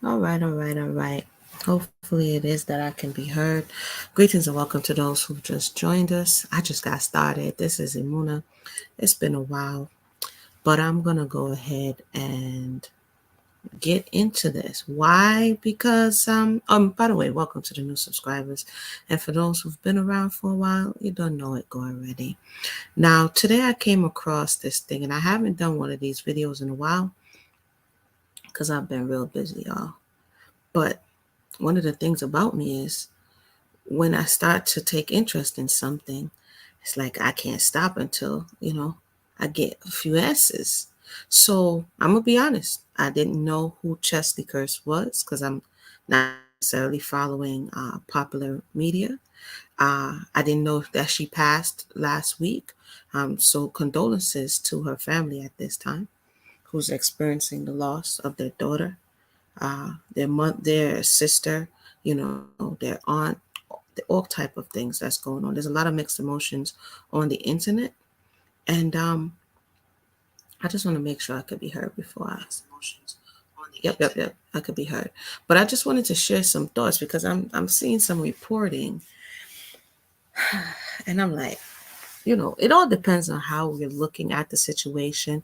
All right, all right, all right. Hopefully it is that I can be heard. Greetings and welcome to those who just joined us. I just got started. This is Imuna. It's been a while, but I'm going to go ahead and get into this. Why? Because by the way, welcome to the new subscribers. And for those who've been around for a while, you don't know it, go already. Now, today I came across this thing, and I haven't done one of these videos in a while because I've been real busy, y'all. But one of the things about me is when I start to take interest in something, it's like I can't stop until, I get a few answers. So I'm going to be honest. I didn't know who Cheslie Kryst was because I'm not necessarily following popular media. I didn't know that she passed last week. So condolences to her family at this time who's experiencing the loss of their daughter, their sister, their aunt, all type of things that's going on. There's a lot of mixed emotions on the internet, and I just want to make sure I could be heard before I. Yep. I could be heard, but I just wanted to share some thoughts because I'm seeing some reporting, and I'm like, it all depends on how we're looking at the situation.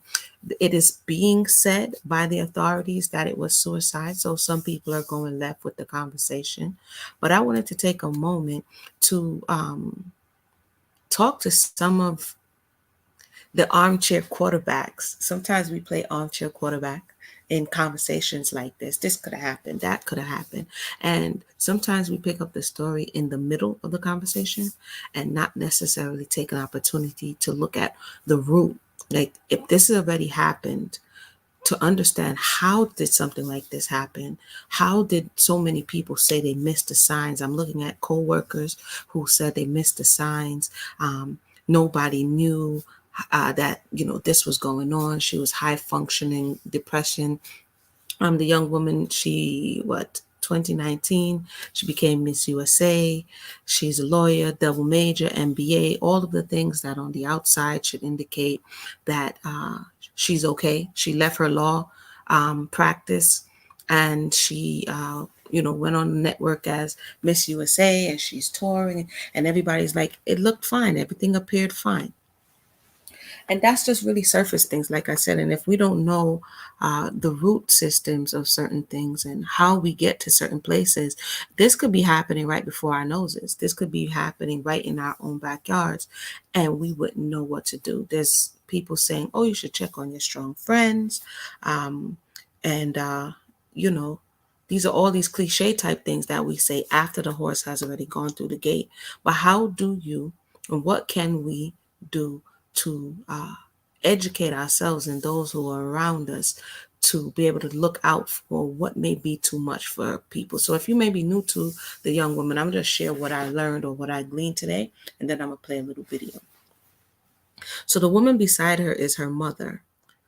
It is being said by the authorities that it was suicide, so some people are going left with the conversation. But I wanted to take a moment to talk to some of the armchair quarterbacks. Sometimes we play armchair quarterback in conversations like this. This could have happened, that could have happened. And sometimes we pick up the story in the middle of the conversation and not necessarily take an opportunity to look at the root. Like, if this has already happened, to understand how did something like this happen? How did so many people say they missed the signs? I'm looking at coworkers who said they missed the signs. Nobody knew that this was going on. She was high functioning depression. The young woman, 2019, she became Miss USA. She's a lawyer, double major, MBA, all of the things that on the outside should indicate that she's okay. She left her law practice and she went on the network as Miss USA, and she's touring, and everybody's like, it looked fine, everything appeared fine. And that's just really surface things, like I said. And if we don't know the root systems of certain things and how we get to certain places, this could be happening right before our noses. This could be happening right in our own backyards, and we wouldn't know what to do. There's people saying, oh, you should check on your strong friends. And, these are all these cliche type things that we say after the horse has already gone through the gate. But how do you, and what can we do to educate ourselves and those who are around us to be able to look out for what may be too much for people? So if you may be new to the young woman, I'm going to share what I learned or what I gleaned today, and then I'm going to play a little video. So the woman beside her is her mother,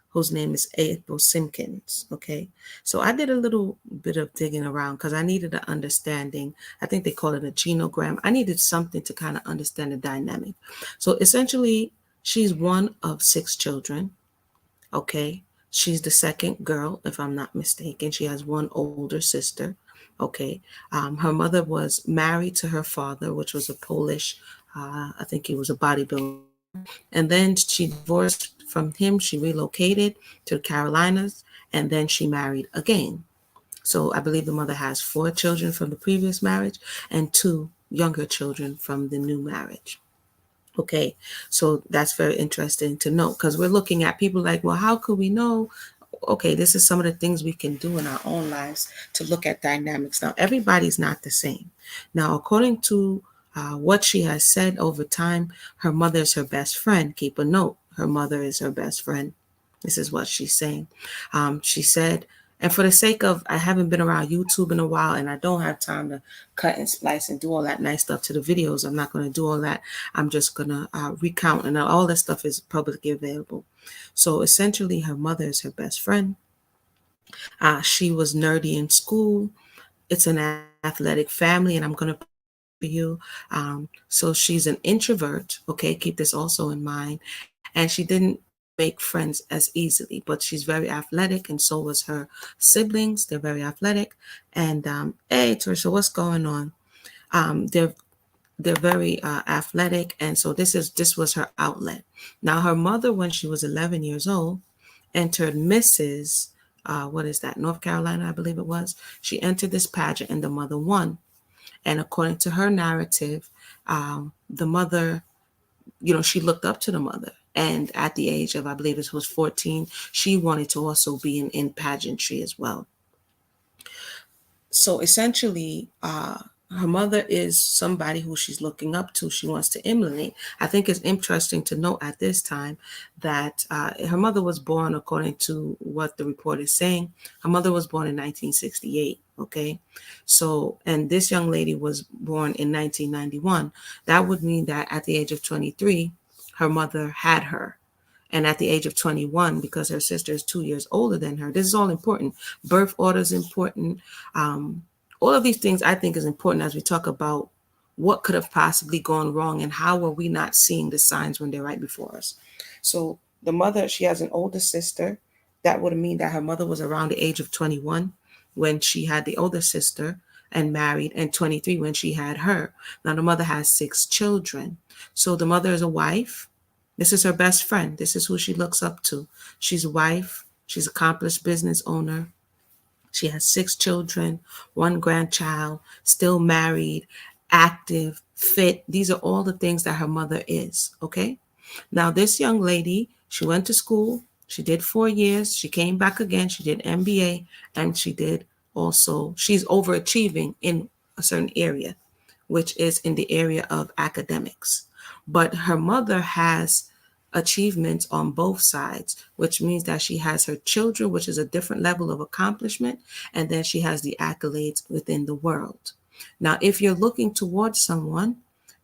whose name is April Simpkins. Okay. So I did a little bit of digging around because I needed an understanding. I think they call it a genogram. I needed something to kind of understand the dynamic. So essentially, she's one of 6 children. Okay. She's the second girl, if I'm not mistaken. She has one older sister. Okay. Her mother was married to her father, which was a Polish, I think he was a bodybuilder. And then she divorced from him. She relocated to the Carolinas, and then she married again. So I believe the mother has 4 children from the previous marriage and 2 younger children from the new marriage. Okay, so that's very interesting to know, because we're looking at people like, well, how could we know? Okay, this is some of the things we can do in our own lives to look at dynamics. Now, everybody's not the same. Now, according to what she has said over time, her mother is her best friend. Keep a note. Her mother is her best friend. This is what she's saying. She said, and for the sake of, I haven't been around YouTube in a while, and I don't have time to cut and splice and do all that nice stuff to the videos. I'm not going to do all that. I'm just going to recount, and all that stuff is publicly available. So essentially, her mother is her best friend. She was nerdy in school. It's an athletic family, and I'm going to for you. So she's an introvert. Okay, keep this also in mind. And she didn't make friends as easily. But she's very athletic, and so was her siblings. They're very athletic. And hey, Trisha, what's going on? They're very athletic, and so this was her outlet. Now, her mother, when she was 11 years old, entered Mrs. What is that? North Carolina, I believe it was. She entered this pageant, and the mother won. And according to her narrative, the mother, she looked up to the mother. And at the age of, I believe it was 14, she wanted to also be in pageantry as well. So essentially, her mother is somebody who she's looking up to. She wants to emulate. I think it's interesting to note at this time that her mother was born, according to what the report is saying, her mother was born in 1968. Okay. So, and this young lady was born in 1991. That would mean that at the age of 23, her mother had her. And at the age of 21, because her sister is 2 years older than her, this is all important. Birth order is important. All of these things I think is important as we talk about what could have possibly gone wrong and how are we not seeing the signs when they're right before us. So the mother, she has an older sister. That would mean that her mother was around the age of 21 when she had the older sister and married, and 23 when she had her. Now the mother has 6 children. So the mother is a wife. This is her best friend. This is who she looks up to. She's a wife. She's an accomplished business owner. She has 6 children, 1 grandchild, still married, active, fit. These are all the things that her mother is, okay? Now, this young lady, she went to school. She did 4 years. She came back again. She did MBA, and she did also, she's overachieving in a certain area, which is in the area of academics. But her mother has achievements on both sides, which means that she has her children, which is a different level of accomplishment, and then she has the accolades within the world. Now, if you're looking towards someone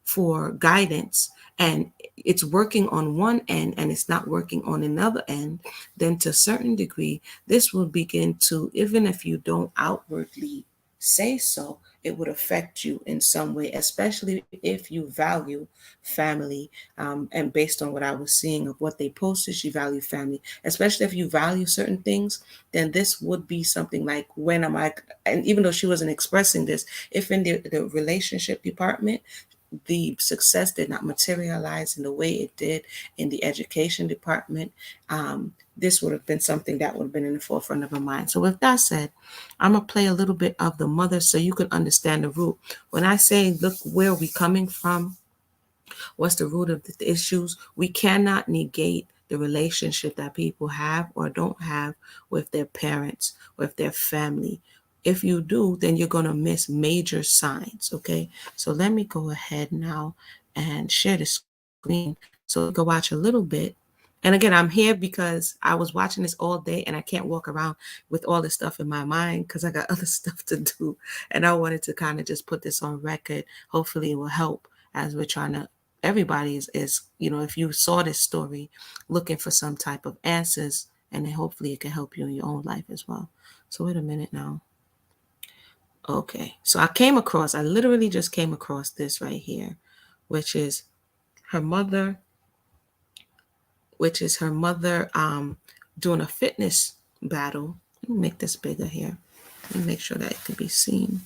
for guidance and it's working on one end and it's not working on another end, then to a certain degree, this will begin to, even if you don't outwardly say so, it would affect you in some way, especially if you value family. And based on what I was seeing of what they posted, she valued family. Especially if you value certain things, then this would be something like, when am I, and even though she wasn't expressing this, if in the relationship department, the success did not materialize in the way it did in the education department, this would have been something that would have been in the forefront of her mind. So with that said, I'm going to play a little bit of the mother so you can understand the root. When I say, look where we're coming from, what's the root of the issues, we cannot negate the relationship that people have or don't have with their parents, with their family. If you do, then you're going to miss major signs, okay? So let me go ahead now and share the screen so you can watch a little bit. And again, I'm here because I was watching this all day and I can't walk around with all this stuff in my mind because I got other stuff to do. And I wanted to kind of just put this on record. Hopefully it will help as we're trying to, everybody is, if you saw this story looking for some type of answers, and then hopefully it can help you in your own life as well. So wait a minute now. Okay, so I literally just came across this right here, which is her mother, doing a fitness battle. Let me make this bigger here. Let me make sure that it can be seen.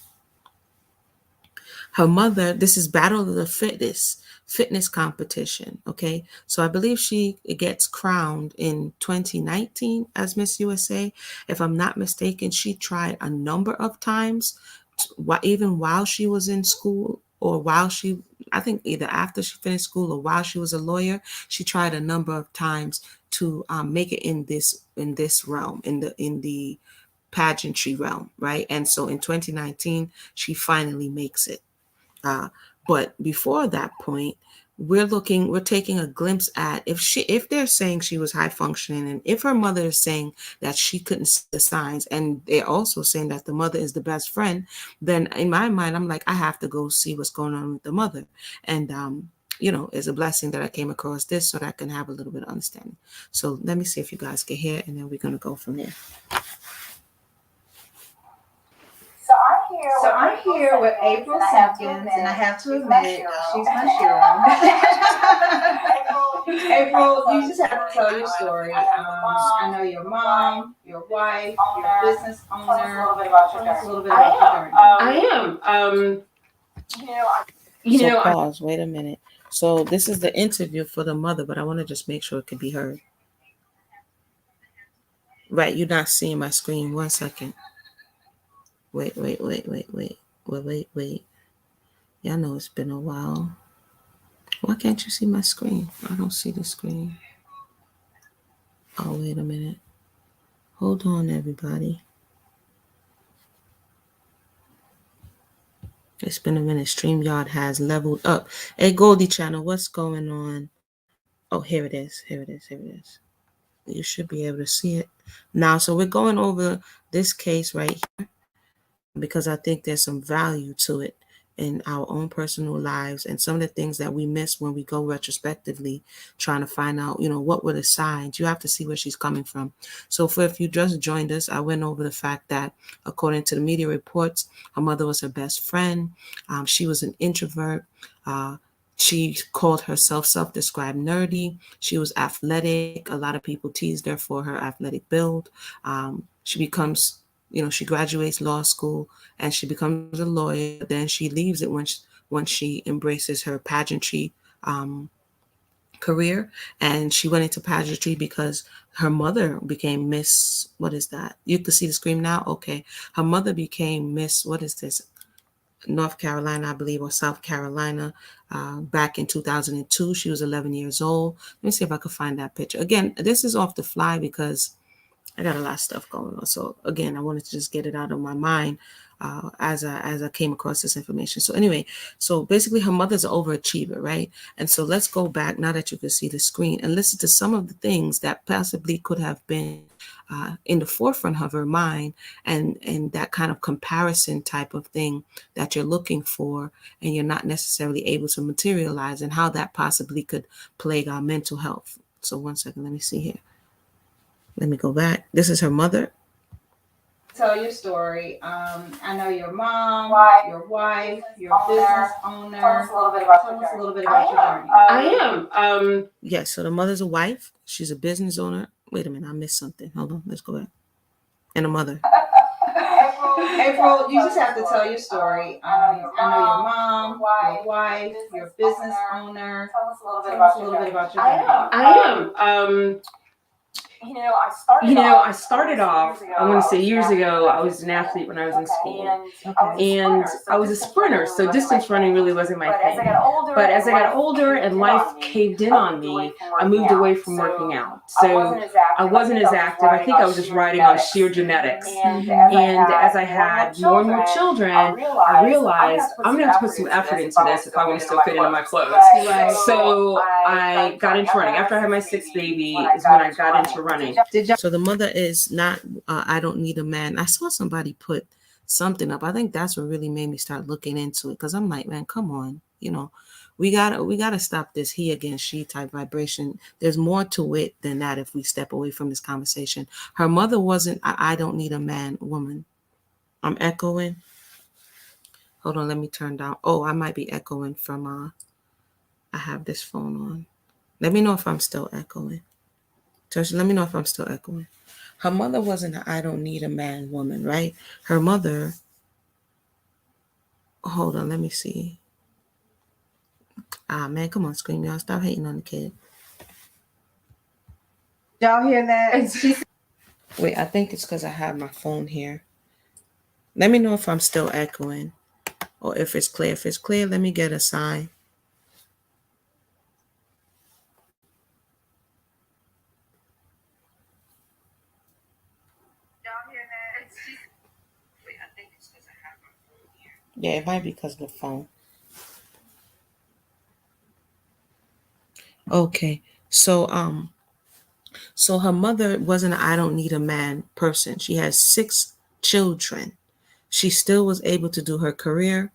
Her mother, this is Battle of the fitness competition. Okay. So I believe she gets crowned in 2019 as Miss USA. If I'm not mistaken, she tried a number of times, even while she was in school or I think either after she finished school or while she was a lawyer, she tried a number of times to make it in this realm, in the pageantry realm, right? And so in 2019, she finally makes it. But before that point, we're taking a glimpse at if they're saying she was high functioning, and if her mother is saying that she couldn't see the signs, and they're also saying that the mother is the best friend, then in my mind, I'm like, I have to go see what's going on with the mother. And it's a blessing that I came across this so that I can have a little bit of understanding. So let me see if you guys can hear, and then we're going to go from there. So I'm here with April Simpkins, and I have to admit, she's my hero. April, you just have to tell your story. I know your mom, your wife, your business owner. Tell us a little bit about your journey. I am. So pause. Wait a minute. So this is the interview for the mother, but I want to just make sure it can be heard. Right, you're not seeing my screen. 1 second. Wait. Y'all know it's been a while. Why can't you see my screen? I don't see the screen. Oh, wait a minute. Hold on, everybody. It's been a minute. StreamYard has leveled up. Hey, Goldie Channel, what's going on? Oh, here it is. You should be able to see it now. So we're going over this case right here because I think there's some value to it in our own personal lives and some of the things that we miss when we go retrospectively trying to find out, what were the signs. You have to see where she's coming from. So if you just joined us, I went over the fact that according to the media reports, her mother was her best friend. She was an introvert. She called herself self-described nerdy. She was athletic. A lot of people teased her for her athletic build. She becomes, she graduates law school and she becomes a lawyer. Then she leaves it once she embraces her pageantry career. And she went into pageantry because her mother became Miss, what is that? You can see the screen now? Okay. Her mother became Miss, what is this? North Carolina, I believe, or South Carolina, back in 2002. She was 11 years old. Let me see if I could find that picture. Again, this is off the fly because I got a lot of stuff going on. So again, I wanted to just get it out of my mind as I came across this information. So anyway, so basically her mother's an overachiever, right? And so let's go back now that you can see the screen and listen to some of the things that possibly could have been in the forefront of her mind and that kind of comparison type of thing that you're looking for and you're not necessarily able to materialize and how that possibly could plague our mental health. So 1 second, let me see here. Let me go back. This is her mother. Tell your story. I know your mom, your wife, your business owner. Tell us a little bit about your journey. I am. Yes, so the mother's a wife. She's a business owner. Wait a minute, I missed something. Hold on, let's go back. And a mother. April, you just have to tell your story. I know your mom, your wife, your business owner. Tell us a little bit about your journey. I am. I started off, I want to say years ago, I was an athlete when I was in school. And I was a sprinter, so distance running really wasn't my thing. But as I got older and life caved in on me, I moved away from working out. So I wasn't as active. I think I was just riding on sheer genetics. And as I had more and more children, I realized I'm going to have to put some effort into this if I want to still fit into my clothes. So I got into running. After I had my sixth baby is when I got into running. So the mother is not, I don't need a man. I saw somebody put something up. I think that's what really made me start looking into it. Cause I'm like, man, come on. We gotta stop this he against she type vibration. There's more to it than that if we step away from this conversation. Her mother wasn't, I don't need a man woman. I'm echoing. Hold on, let me turn down. Oh, I might be echoing from, I have this phone on. Let me know if I'm still echoing. Just let me know if I'm still echoing. Her mother wasn't an I don't need a man woman, right? Her mother, hold on, let me see. Man, come on, Scream, y'all. Stop hating on the kid. Y'all hear that? Wait, I think it's because I have my phone here. Let me know if I'm still echoing or if it's clear. If it's clear, let me get a sign. Yeah, it might be because of the phone. Okay, so her mother wasn't an I don't need a man person. She has 6 children. She still was able to do her career,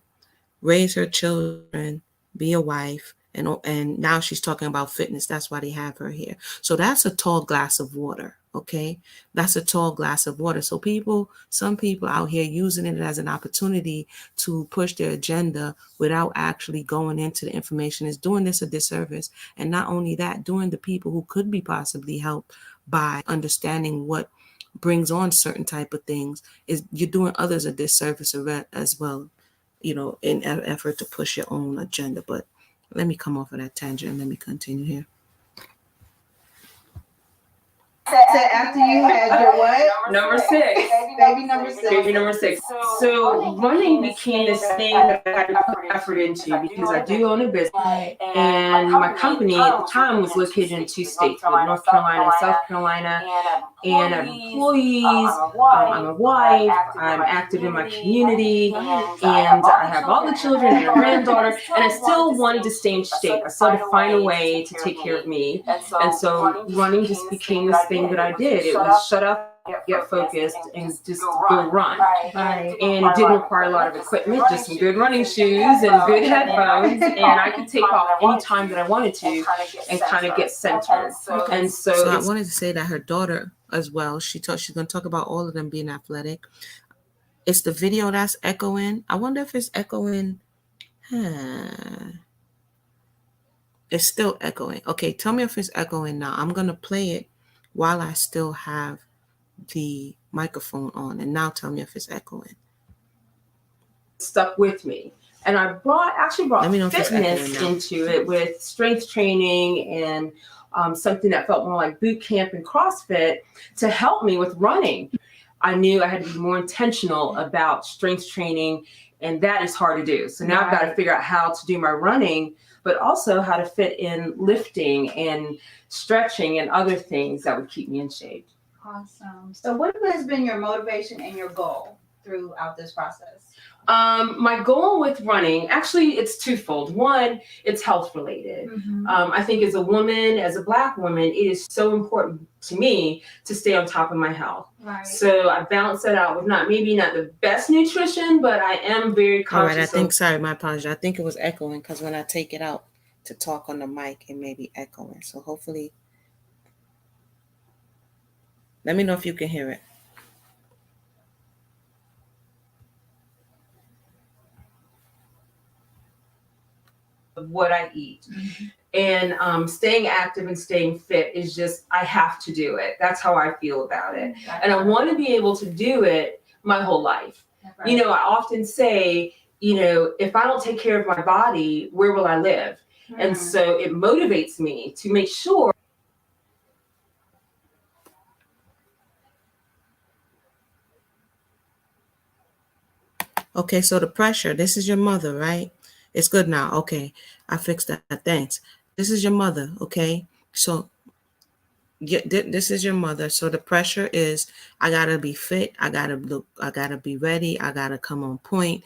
raise her children, be a wife, and now she's talking about fitness. That's why they have her here. So that's a tall glass of water. Okay, that's a tall glass of water. So some people out here using it as an opportunity to push their agenda without actually going into the information is doing this a disservice. And not only that, doing the people who could be possibly helped by understanding what brings on certain type of things, is you're doing others a disservice as well, in an effort to push your own agenda. But let me come off of that tangent and let me continue here. So after you had your what? Number 6. Baby number 6. Baby number 6. So running became this thing that I had to put effort into because I do own a business, and my company at the time was located in 2 states, North Carolina and South Carolina. And I have employees, I'm a wife, I'm active in my community, and I have all the children and a granddaughter, and I still wanted to stay in shape. I still had to find a way to take care of me. And so running just became this thing that I did. It was shut up, get focused, and just go run. Right. And it didn't require a lot of equipment, just some good running shoes and good headphones, and I could take off any time that I wanted to and kind of get centered. And so I wanted to say that her daughter as well, she's going to talk about all of them being athletic. It's the video that's echoing. I wonder if it's echoing. It's still echoing. Okay, tell me if it's echoing now. I'm going to play it while I still have the microphone on, and now tell me if it's echoing. Stuck with me, and I brought fitness into it with strength training and something that felt more like boot camp and CrossFit to help me with running. I knew I had to be more intentional about strength training, and that is hard to do. So now I've got to figure out how to do my running, but also how to fit in lifting and stretching and other things that would keep me in shape. Awesome. So what has been your motivation and your goal throughout this process? My goal with running, actually, it's twofold. One, it's health related. Mm-hmm. I think as a woman, as a Black woman, it is so important to me to stay on top of my health. Right. So I balance that out with maybe not the best nutrition, but I am very conscious. All right, sorry, my apologies. I think it was echoing because when I take it out to talk on the mic, it may be echoing. So hopefully, let me know if you can hear it. Of what I eat. Mm-hmm. And staying active and staying fit is just, I have to do it. That's how I feel about it. And I want to be able to do it my whole life. Right. I often say, if I don't take care of my body, where will I live? Mm-hmm. And so it motivates me to make sure. Okay, so the pressure, this is your mother, right? It's good now. Okay, I fixed that. Thanks. This is your mother, okay? So this is your mother. So the pressure is, I gotta be fit. I gotta be ready. I gotta come on point.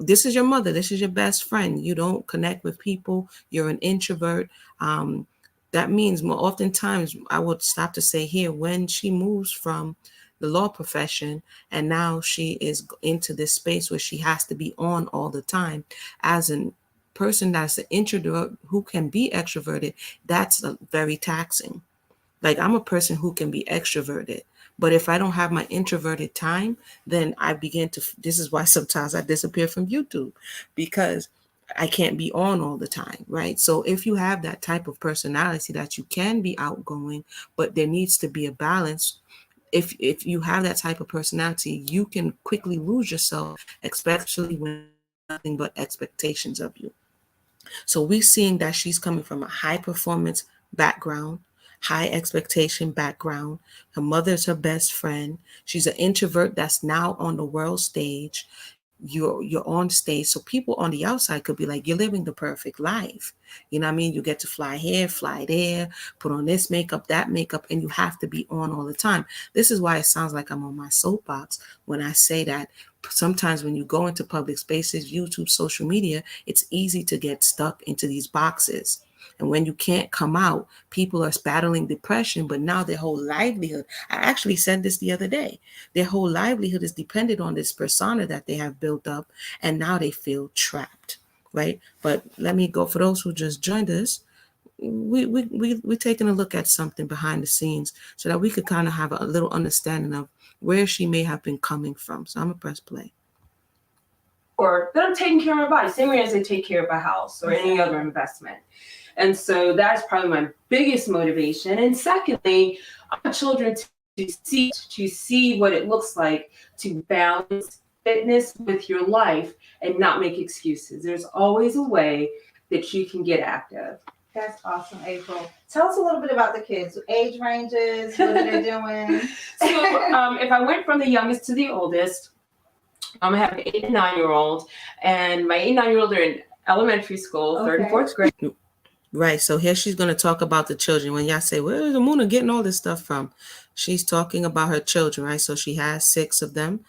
This is your mother. This is your best friend. You don't connect with people. You're an introvert. That means more oftentimes, I would stop to say here, when she moves from the law profession, and now she is into this space where she has to be on all the time. As a person that's an introvert who can be extroverted, that's very taxing. Like, I'm a person who can be extroverted, but if I don't have my introverted time, then I begin to, this is why sometimes I disappear from YouTube, because I can't be on all the time, right? So if you have that type of personality that you can be outgoing, but there needs to be a balance. If you have that type of personality, you can quickly lose yourself, especially when nothing but expectations of you. So we're seeing that she's coming from a high performance background, high expectation background. Her mother's her best friend. She's an introvert that's now on the world stage. You're on stage. So people on the outside could be like, you're living the perfect life. You know what I mean? You get to fly here, fly there, put on this makeup, that makeup, and you have to be on all the time. This is why it sounds like I'm on my soapbox when I say that sometimes when you go into public spaces, YouTube, social media, it's easy to get stuck into these boxes. And when you can't come out, people are battling depression, but now their whole livelihood, I actually said this the other day, their whole livelihood is dependent on this persona that they have built up, and now they feel trapped, right? But let me go, for those who just joined us, we're taking a look at something behind the scenes so that we could kind of have a little understanding of where she may have been coming from. So I'm gonna press play. Or that I'm taking care of my body, same way as I take care of a house or any other investment. And so that's probably my biggest motivation. And secondly, I want children to see what it looks like to balance fitness with your life and not make excuses. There's always a way that you can get active. That's awesome, April. Tell us a little bit about the kids, age ranges, what are they doing? So if I went from the youngest to the oldest, I have an 8 and 9-year-old, and my 8 and 9-year-old are in elementary school, third and fourth grade. Right. So here she's going to talk about the children. When y'all say, where is Amuna getting all this stuff from? She's talking about her children, right? So she has 6 of them,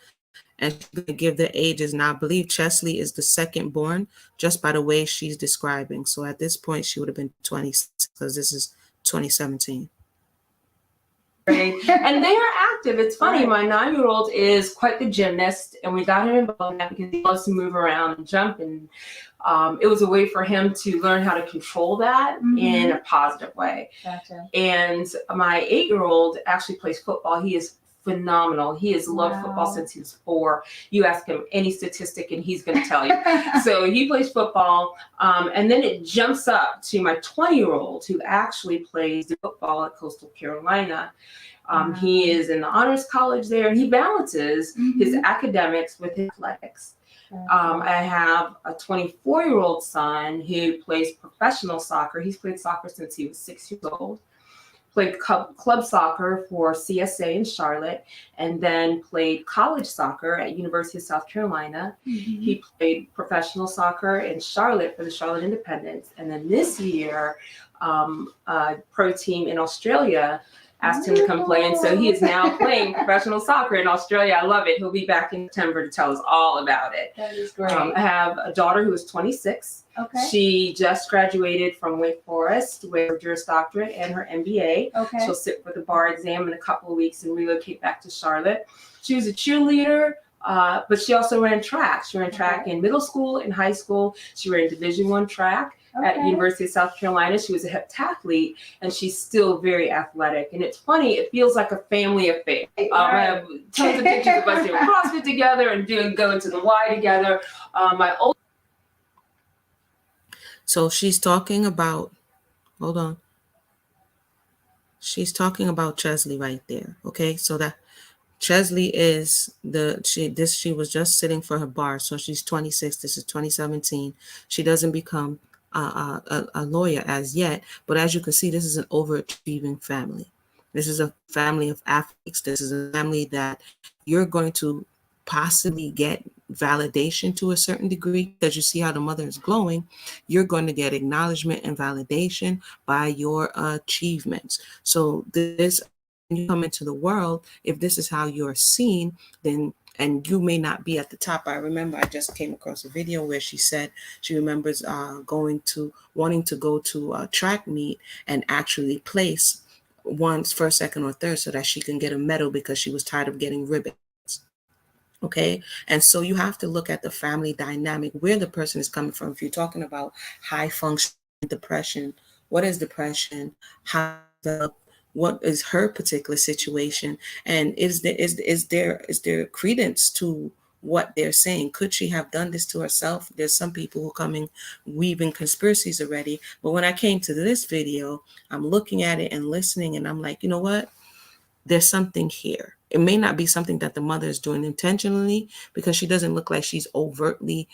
and she's going to give their ages. Now, I believe Cheslie is the second born, just by the way she's describing. So at this point, she would have been 26 because this is 2017. And they are active. It's funny. My 9-year-old is quite the gymnast, and we got him involved in that because he loves to move around and jump. And it was a way for him to learn how to control that in a positive way. Gotcha. And my 8-year-old actually plays football. He is phenomenal. He has loved football since he was 4. You ask him any statistic and he's going to tell you. So he plays football. And then it jumps up to my 20-year-old who actually plays football at Coastal Carolina. He is in the honors college there, and he balances his academics with his athletics. I have a 24-year-old son who plays professional soccer. He's played soccer since he was 6 years old. Played club soccer for CSA in Charlotte, and then played college soccer at University of South Carolina. He played professional soccer in Charlotte for the Charlotte Independents. And then this year, a pro team in Australia asked him to come play. And so he is now playing professional soccer in Australia. I love it. He'll be back in September to tell us all about it. That is great. I have a daughter who is 26. Okay. She just graduated from Wake Forest with her Juris Doctorate and her MBA. Okay. She'll sit for the bar exam in a couple of weeks and relocate back to Charlotte. She was a cheerleader, but she also ran track. She ran track in middle school and high school. She ran Division I track at University of South Carolina. She was a heptathlete, and she's still very athletic. And it's funny, it feels like a family affair. I have tons of pictures of us doing CrossFit together and going to the Y together. My old So she's talking about, hold on. She's talking about Cheslie right there. Okay. So that Cheslie is she was just sitting for her bar. So she's 26. This is 2017. She doesn't become a lawyer as yet, but as you can see, this is an overachieving family. This is a family of athletes. This is a family that you're going to possibly get validation to a certain degree, because you see how the mother is glowing. You're going to get acknowledgement and validation by your achievements. So this, when you come into the world, if this is how you're seen, then, and you may not be at the top. I remember I just came across a video where she said she remembers wanting to go to a track meet and actually place first, second, or third so that she can get a medal because she was tired of getting ribbons. Okay. And so you have to look at the family dynamic, where the person is coming from. If you're talking about high function depression, what is depression? What is her particular situation? And is there credence to what they're saying? Could she have done this to herself? There's some people who come in weaving conspiracies already. But when I came to this video, I'm looking at it and listening, and I'm like, you know what? There's something here. It may not be something that the mother is doing intentionally, because she doesn't look like she's overtly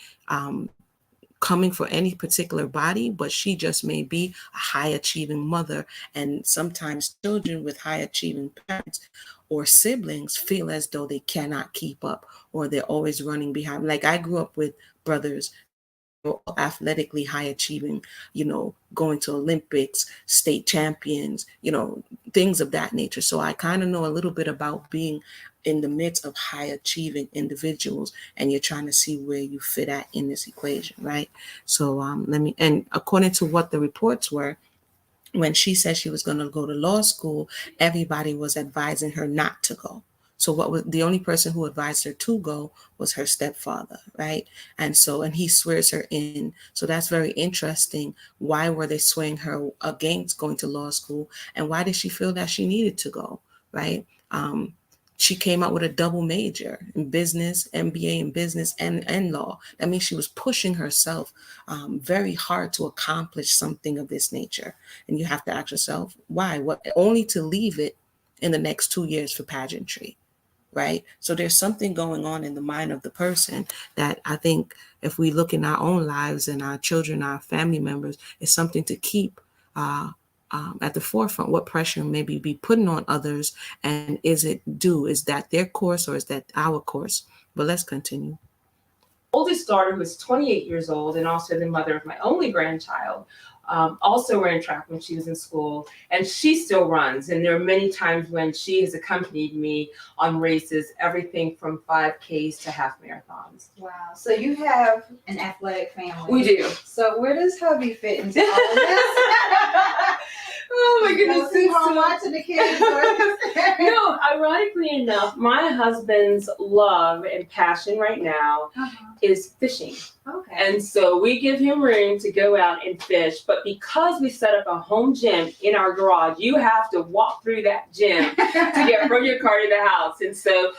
coming for any particular body, but she just may be a high achieving mother. And sometimes children with high achieving parents or siblings feel as though they cannot keep up, or they're always running behind. Like, I grew up with brothers athletically high achieving, going to Olympics, state champions, things of that nature. So I kind of know a little bit about being in the midst of high achieving individuals, and you're trying to see where you fit at in this equation, right? So and according to what the reports were, when she said she was going to go to law school, everybody was advising her not to go. So what was the only person who advised her to go was her stepfather, right? And he swears her in. So that's very interesting. Why were they swaying her against going to law school? And why did she feel that she needed to go, right? She came out with a double major in business, MBA in business and law. That means she was pushing herself very hard to accomplish something of this nature. And you have to ask yourself, why? What? Only to leave it in the next 2 years for pageantry, right? So there's something going on in the mind of the person that I think if we look in our own lives and our children, our family members, it's something to keep at the forefront. What pressure maybe be putting on others, and is that their course or is that our course? But let's continue. Oldest daughter, who is 28 years old and also the mother of my only grandchild, also ran track when she was in school, and she still runs. And there are many times when she has accompanied me on races, everything from 5Ks to half marathons. Wow. So you have an athletic family. We do. So where does hubby fit into all of this? Oh my goodness. Was he home watching the kids? No, ironically enough, my husband's love and passion right now is fishing. Okay. And so we give him room to go out and fish. But because we set up a home gym in our garage, you have to walk through that gym to get from your car to the house. And so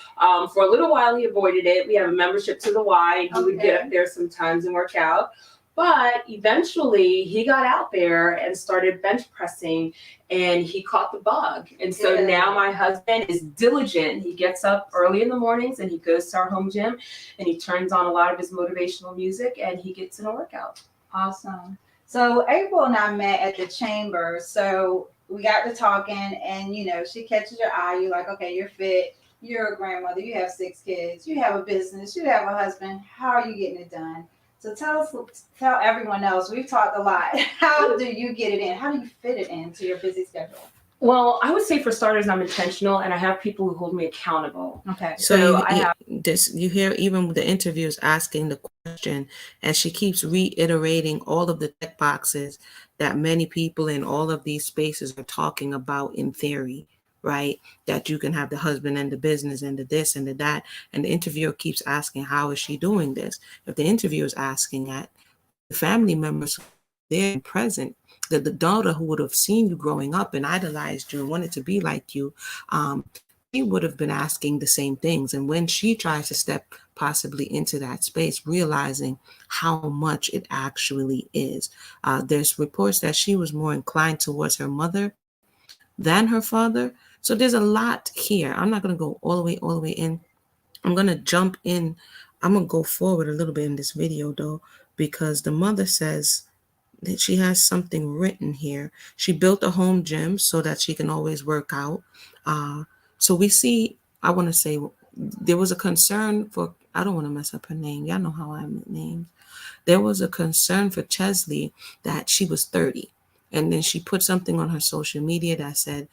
for a little while, he avoided it. We have a membership to the Y, and he would get up there sometimes and work out. But eventually he got out there and started bench pressing, and he caught the bug. And so now my husband is diligent. He gets up early in the mornings and he goes to our home gym and he turns on a lot of his motivational music and he gets in a workout. Awesome. So April and I met at the chamber. So we got to talking, and she catches your eye. You're like, okay, you're fit. You're a grandmother. You have 6 kids. You have a business. You have a husband. How are you getting it done? So tell everyone else, we've talked a lot. How do you get it in? How do you fit it into your busy schedule? Well, I would say for starters, I'm intentional and I have people who hold me accountable. Okay. So you hear even the interviewers asking the question, and she keeps reiterating all of the check boxes that many people in all of these spaces are talking about in theory, right? That you can have the husband and the business and the this and the that. And the interviewer keeps asking, how is she doing this? If the interviewer is asking that, the family members there present, the daughter who would have seen you growing up and idolized you and wanted to be like you, she would have been asking the same things. And when she tries to step possibly into that space, realizing how much it actually is, there's reports that she was more inclined towards her mother than her father. So there's a lot here. I'm not going to go all the way in. I'm going to jump in. I'm going to go forward a little bit in this video, though, because the mother says that she has something written here. She built a home gym so that she can always work out. So we see, I want to say, there was a concern for, I don't want to mess up her name. Y'all know how I am with names. There was a concern for Cheslie that she was 30. And then she put something on her social media that said,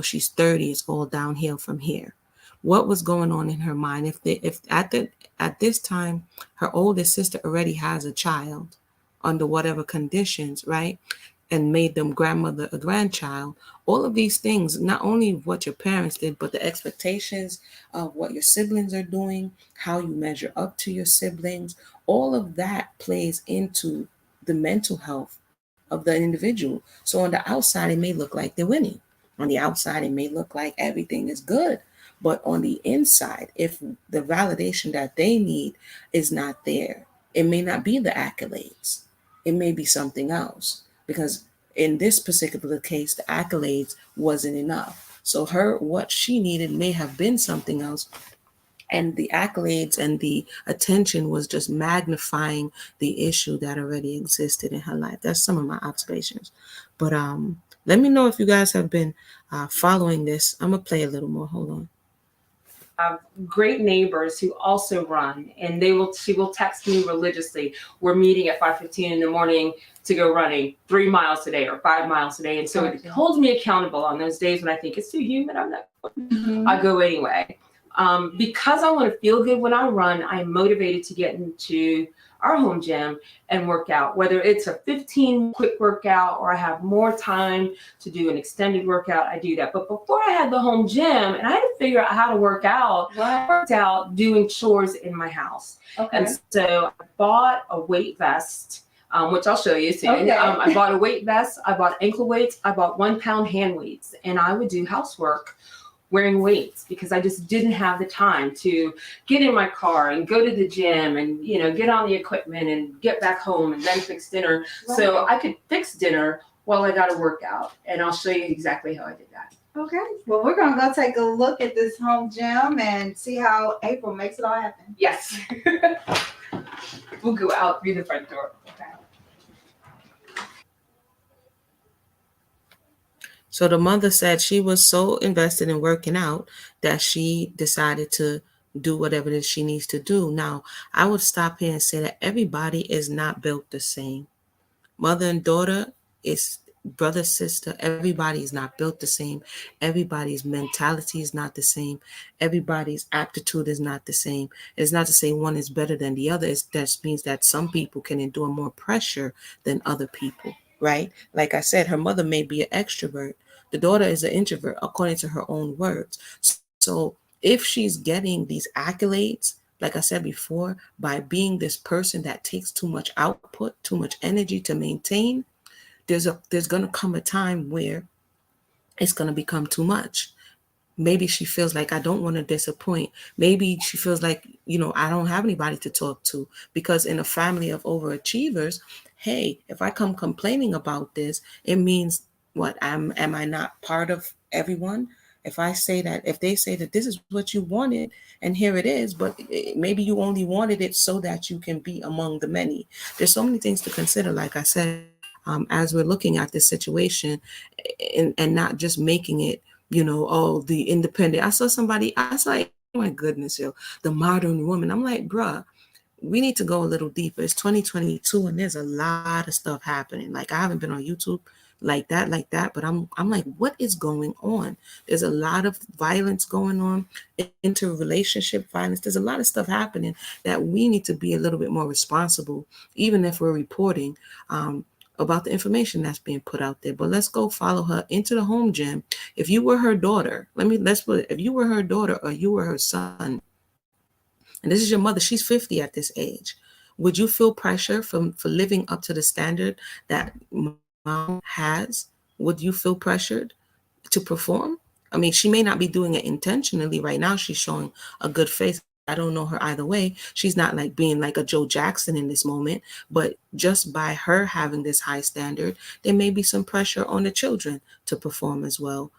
she's 30, it's all downhill from here. What was going on in her mind? If at this time, her oldest sister already has a child under whatever conditions, right? And made them grandmother a grandchild. All of these things, not only what your parents did, but the expectations of what your siblings are doing, how you measure up to your siblings, all of that plays into the mental health of the individual. So on the outside, it may look like they're winning. On the outside, it may look like everything is good. But on the inside, if the validation that they need is not there, it may not be the accolades. It may be something else. Because in this particular case, the accolades wasn't enough. So what she needed may have been something else. And the accolades and the attention was just magnifying the issue that already existed in her life. That's some of my observations. But let me know if you guys have been following this. I'm going to play a little more. Hold on. Great neighbors who also run, and she will text me religiously. We're meeting at 5:15 in the morning to go running 3 miles today or 5 miles today. And so it holds me accountable on those days when I think it's too humid. I'm not, I go anyway. Because I want to feel good when I run, I am motivated to get into our home gym and work out, whether it's a 15 quick workout or I have more time to do an extended workout, I do that. But before I had the home gym and I had to figure out how to work out, I worked out doing chores in my house. Okay. And so I bought a weight vest, which I'll show you soon. Okay. I bought a weight vest, I bought ankle weights, I bought 1 pound hand weights, and I would do housework wearing weights because I just didn't have the time to get in my car and go to the gym and, you know, get on the equipment and get back home and then fix dinner. Right. So I could fix dinner while I got a workout, and I'll show you exactly how I did that. Okay. Well, we're going to go take a look at this home gym and see how April makes it all happen. Yes. We'll go out through the front door. Okay. So the mother said she was so invested in working out that she decided to do whatever it is she needs to do. Now, I would stop here and say that everybody is not built the same. Mother and daughter is brother, sister. Everybody is not built the same. Everybody's mentality is not the same. Everybody's aptitude is not the same. It's not to say one is better than the other. It just means that some people can endure more pressure than other people, right? Like I said, her mother may be an extrovert. The daughter is an introvert, according to her own words. So if she's getting these accolades, like I said before, by being this person that takes too much output, too much energy to maintain, there's going to come a time where it's going to become too much. Maybe she feels like I don't want to disappoint. Maybe she feels like, you know, I don't have anybody to talk to, because in a family of overachievers, hey, if I come complaining about this, it means what? Am I not part of everyone? If they say that this is what you wanted and here it is, but maybe you only wanted it so that you can be among the many. There's so many things to consider, like I said, as we're looking at this situation and not just making it, you know, oh, the independent. I saw somebody, I was like, oh my goodness, the modern woman. I'm like, bruh, we need to go a little deeper. It's 2022 and there's a lot of stuff happening. Like, I haven't been on YouTube like that, but I'm like, what is going on? There's a lot of violence going on, interrelationship violence. There's a lot of stuff happening that we need to be a little bit more responsible, even if we're reporting about the information that's being put out there. But let's go follow her into the home gym. If you were her daughter, let's put it, if you were her daughter or you were her son, and this is your mother, she's 50 at this age, would you feel pressure for living up to the standard that mom has? Would you feel pressured to perform? I mean, she may not be doing it intentionally right now. She's showing a good face. I don't know her either way. She's not like being like a Joe Jackson in this moment, but just by her having this high standard, there may be some pressure on the children to perform as well.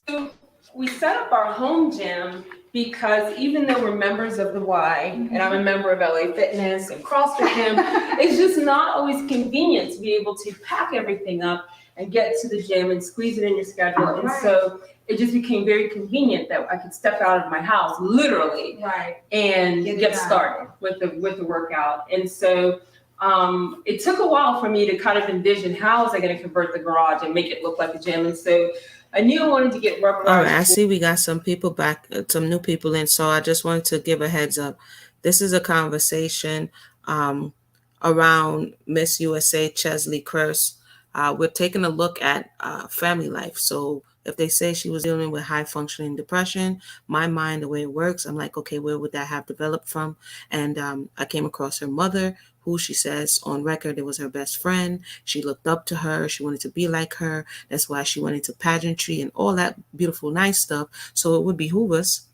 So we set up our home gym because even though we're members of the Y, and I'm a member of LA Fitness and CrossFit Gym, it's just not always convenient to be able to pack everything up and get to the gym and squeeze it in your schedule. And so it just became very convenient that I could step out of my house, literally, and get started with the workout. And so it took a while for me to kind of envision how was I going to convert the garage and make it look like a gym. And so I knew I wanted to get rubberized. All right, I see we got some people back, some new people in. So I just wanted to give a heads up. This is a conversation around Miss USA Cheslie Kryst. We're taking a look at family life. So if they say she was dealing with high functioning depression, my mind, the way it works, I'm like, okay, where would that have developed from? And I came across her mother, who she says on record, it was her best friend. She looked up to her. She wanted to be like her. That's why she went into pageantry and all that beautiful, nice stuff. So it would behoove us.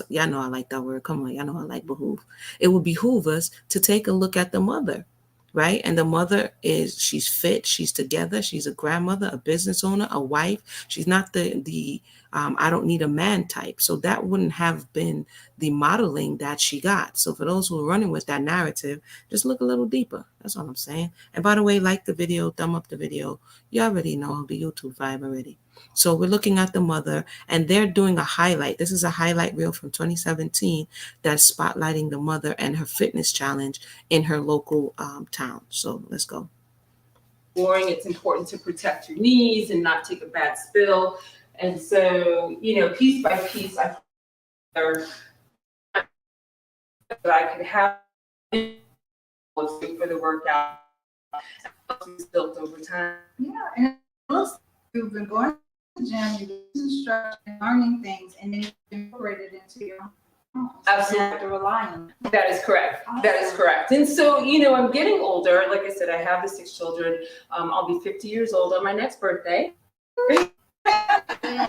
Y'all know I like that word. Come on, y'all know I like behoove. It would behoove us to take a look at the mother, right? And the mother she's fit, she's together, she's a grandmother, a business owner, a wife. She's not the I don't need a man type. So that wouldn't have been the modeling that she got. So for those who are running with that narrative, just look a little deeper. That's all I'm saying. And by the way, like the video, thumb up the video. You already know the YouTube vibe already. So we're looking at the mother, and they're doing a highlight. This is a highlight reel from 2017 that's spotlighting the mother and her fitness challenge in her local town. So let's go. It's important to protect your knees and not take a bad spill. And so, piece by piece, I learned that I could have for the workout. It's built over time. Yeah, and it looks like you've been going to the gym, you've been instructing, learning things, and then you've incorporated it into your home. So Absolutely. you don't have to rely on it. That is correct. Awesome. That is correct. And so, I'm getting older. Like I said, I have the 6 children. I'll be 50 years old on my next birthday.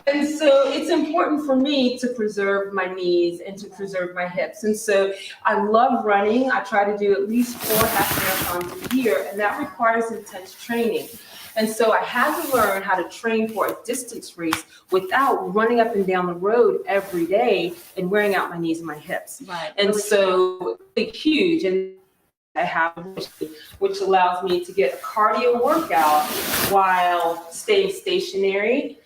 And so it's important for me to preserve my knees and to preserve my hips. And so I love running. I try to do at least 4 half marathons a year, and that requires intense training. And so I had to learn how to train for a distance race without running up and down the road every day and wearing out my knees and my hips. Right. And so it's huge. And I have, which allows me to get a cardio workout while staying stationary,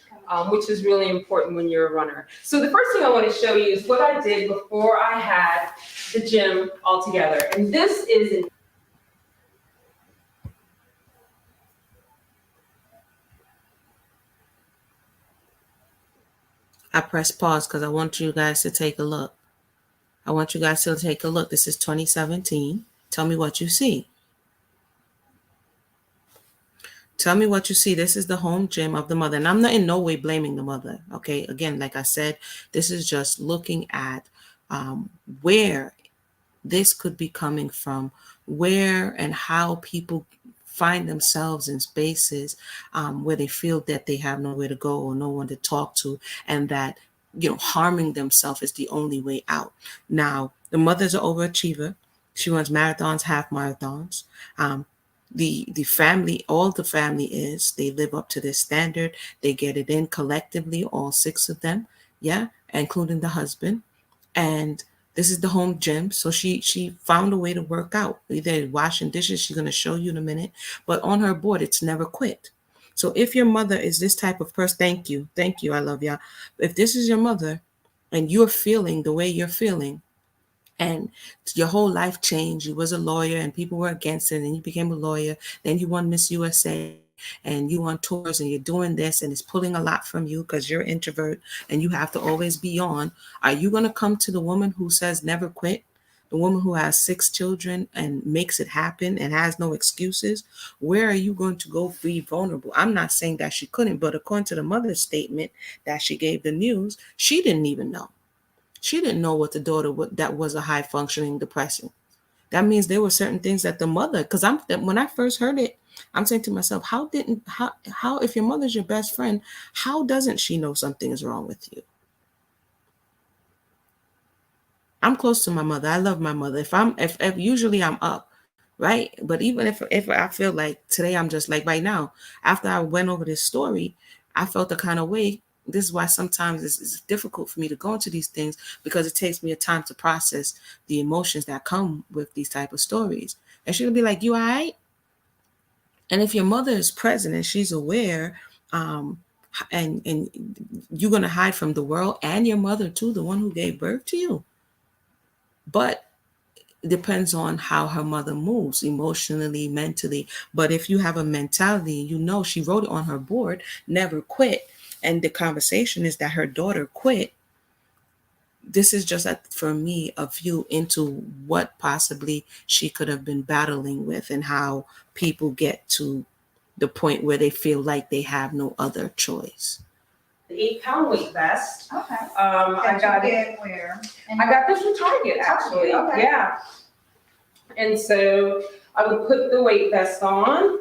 which is really important when you're a runner. So the first thing I want to show you is what I did before I had the gym all together. And this is I press pause because I want you guys to take a look. This is 2017. Tell me what you see. Tell me what you see. This is the home gym of the mother. And I'm not in no way blaming the mother. Okay. Again, like I said, this is just looking at where this could be coming from, where and how people find themselves in spaces where they feel that they have nowhere to go or no one to talk to, and that harming themselves is the only way out. Now, the mother's an overachiever. She runs marathons, half marathons. The family, all the family is, they live up to this standard. They get it in collectively, all 6 of them, yeah, including the husband. And this is the home gym. So she found a way to work out. Either washing dishes, she's going to show you in a minute. But on her board, it's never quit. So if your mother is this type of person, thank you, I love y'all. If this is your mother and you're feeling the way you're feeling, and your whole life changed, you was a lawyer and people were against it, and you became a lawyer, then you won Miss USA, and you on tours, and you're doing this, and it's pulling a lot from you because you're an introvert and you have to always be on. Are you going to come to the woman who says never quit? The woman who has 6 children and makes it happen and has no excuses? Where are you going to go be vulnerable? I'm not saying that she couldn't, but according to the mother's statement that she gave the news, she didn't even know. She didn't know what the daughter that was a high functioning depression. That means there were certain things that the mother, because when I first heard it, I'm saying to myself, how if your mother's your best friend, how doesn't she know something is wrong with you? I'm close to my mother. I love my mother. If usually I'm up, right? But even if I feel like today, I'm just like right now, after I went over this story, I felt the kind of way. This is why sometimes it's difficult for me to go into these things, because it takes me a time to process the emotions that come with these type of stories. And she'll be like, you all right? And if your mother is present and she's aware, and you're going to hide from the world and your mother too, the one who gave birth to you. But it depends on how her mother moves emotionally, mentally. But if you have a mentality, she wrote it on her board, never quit. And the conversation is that her daughter quit. This is just, for me, a view into what possibly she could have been battling with and how people get to the point where they feel like they have no other choice. 8-pound weight vest. Okay. I got it. Where? I got this from Target, actually. Okay. Yeah. And so I would put the weight vest on.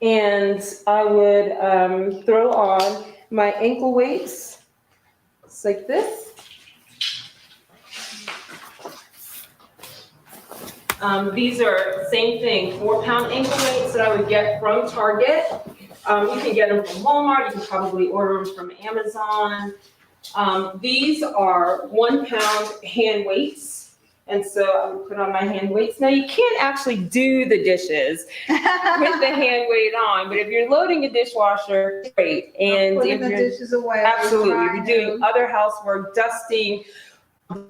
And I would throw on my ankle weights, just like this. These are same thing, 4-pound ankle weights that I would get from Target. You can get them from Walmart. You can probably order them from Amazon. These are 1-pound hand weights. And so I would put on my hand weights. Now you can't actually do the dishes with the hand weight on, but if you're loading a dishwasher, great. And putting if the you're dishes away, absolutely, if trying you're doing other housework, dusting,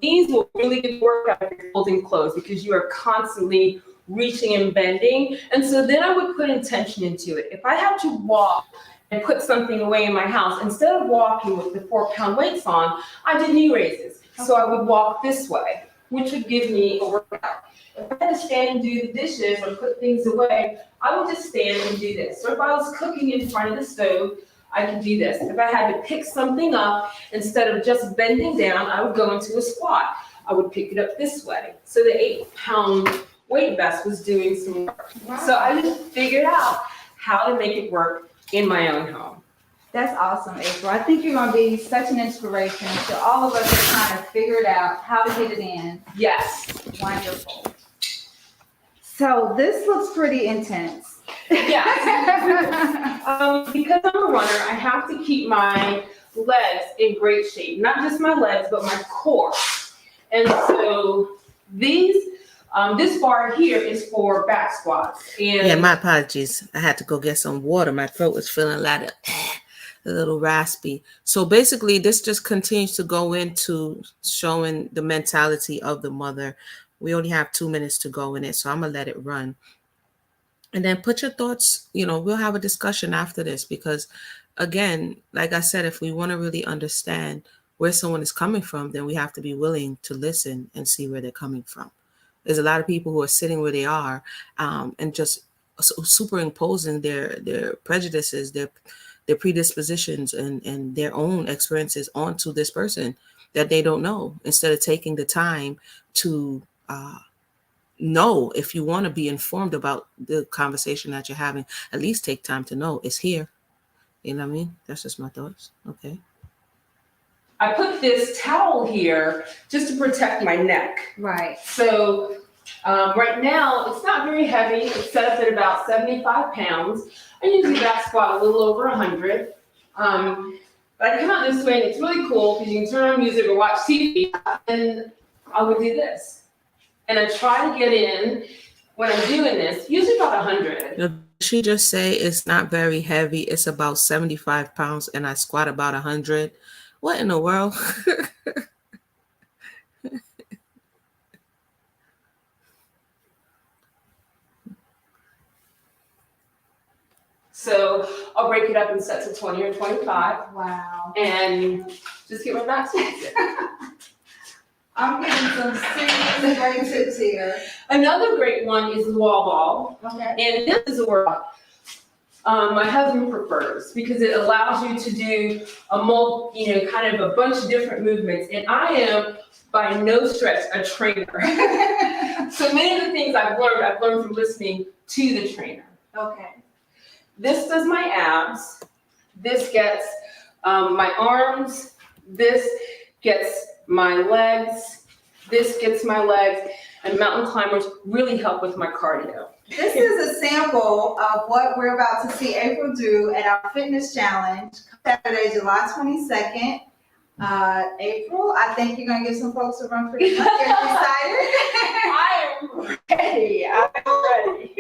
these will really get work out if you're folding clothes because you are constantly reaching and bending. And so then I would put intention into it. If I had to walk and put something away in my house, instead of walking with the 4-pound weights on, I did knee raises. So I would walk this way, which would give me a workout. If I had to stand and do the dishes or put things away, I would just stand and do this. So if I was cooking in front of the stove, I could do this. If I had to pick something up, instead of just bending down, I would go into a squat. I would pick it up this way. So the 8-pound weight vest was doing some work. Wow. So I just figured out how to make it work in my own home. That's awesome, April. I think you're going to be such an inspiration to all of us that are trying to figure it out, how to get it in. Yes. Wonderful. So this looks pretty intense. Yes. Because I'm a runner, I have to keep my legs in great shape. Not just my legs, but my core. And so this bar here is for back squats. And yeah, my apologies. I had to go get some water. My throat was feeling a little raspy. So basically, this just continues to go into showing the mentality of the mother. We only have 2 minutes to go in it, so I'm going to let it run. And then put your thoughts, we'll have a discussion after this because, again, like I said, if we want to really understand where someone is coming from, then we have to be willing to listen and see where they're coming from. There's a lot of people who are sitting where they are and just superimposing their prejudices, their predispositions and their own experiences onto this person that they don't know, instead of taking the time to know. If you want to be informed about the conversation that you're having, at least take time to know it's here. You know what I mean? That's just my thoughts. Okay. I put this towel here just to protect my neck. Right. So right now, it's not very heavy. It's set up at about 75 pounds. I usually back squat a little over 100. But I come out this way, and it's really cool because you can turn on music or watch TV, and I would do this. And I try to get in when I'm doing this, usually about 100. She just say it's not very heavy. It's about 75 pounds, and I squat about 100. What in the world? So I'll break it up in sets of 20 or 25. Wow. And just get my back squats. I'm getting some serious great tips here. Another great one is the wall ball. Okay. And this is a workout my husband prefers because it allows you to do kind of a bunch of different movements. And I am by no stretch a trainer. So many of the things I've learned from listening to the trainer. Okay. This does my abs. This gets my arms. This gets my legs. This gets my legs. And mountain climbers really help with my cardio. This is a sample of what we're about to see April do at our fitness challenge, Saturday, July 22nd. April, I think you're going to give some folks a run for your money. Are you excited? I am ready. I'm ready.